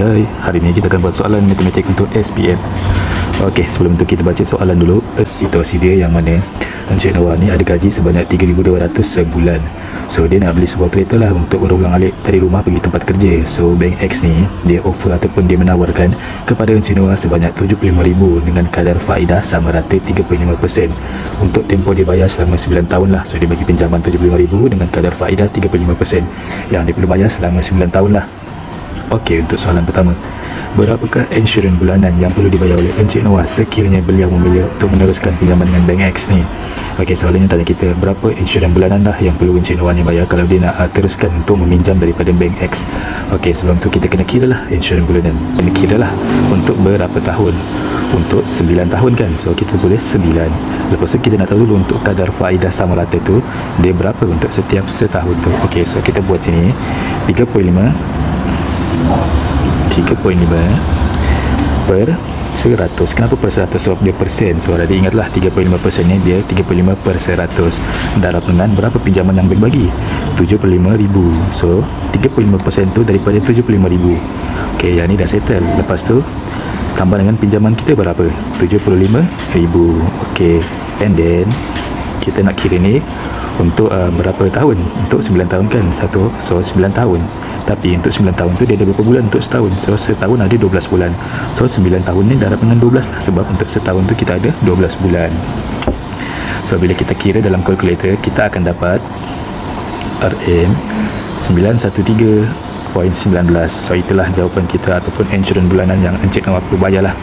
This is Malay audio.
Hai, hari ini kita akan buat soalan matematik untuk SPM. Okey, sebelum tu kita baca soalan dulu. Situasi dia yang mana Encik Noah ni ada gaji sebanyak 3,200 sebulan. So dia nak beli sebuah kereta lah untuk berulang-alik dari rumah pergi tempat kerja. So Bank X ni dia offer ataupun dia menawarkan kepada Encik Noah sebanyak 75,000 dengan kadar faedah sama rata 35%. Untuk tempoh dia bayar selama 9 tahun lah. So dia bagi pinjaman 75,000 dengan kadar faedah 35% yang dia perlu bayar selama 9 tahun lah. Okey, untuk soalan pertama, berapakah insurans bulanan yang perlu dibayar oleh Encik Noah sekiranya beliau memilih untuk meneruskan pinjaman dengan Bank X ni? Okey, soalannya tanya kita, berapa insurans bulanan dah yang perlu Encik Noah ni bayar kalau dia nak teruskan untuk meminjam daripada Bank X? Okey, sebelum tu kita kena kira lah insurans bulanan. Kena kira lah untuk berapa tahun. Untuk 9 tahun kan, so kita tulis 9. Lepas tu kita nak tahu dulu untuk kadar faedah sama rata tu dia berapa untuk setiap setahun tu. Okey, so kita buat sini 3.5 per 100. Kenapa per 100? Sebab dia persen. So tadi ingatlah 35% ni dia 35 per 100. Darab dengan berapa pinjaman yang bagi? 75,000. So 35% tu daripada 75,000. Okey, yang ni dah settle. Lepas tu tambah dengan pinjaman kita berapa? 75,000. Okey, and then kita nak kira ni untuk berapa tahun? Untuk 9 tahun kan? So 9 tahun. Tapi untuk 9 tahun tu dia ada berapa bulan untuk setahun? So setahun ada 12 bulan. So 9 tahun ni darab dengan 12 lah. Sebab untuk setahun tu kita ada 12 bulan. So bila kita kira dalam kalkulator, kita akan dapat RM 913.19. So itulah jawapan kita ataupun insurans bulanan yang Encik Noah perlu bayar lah.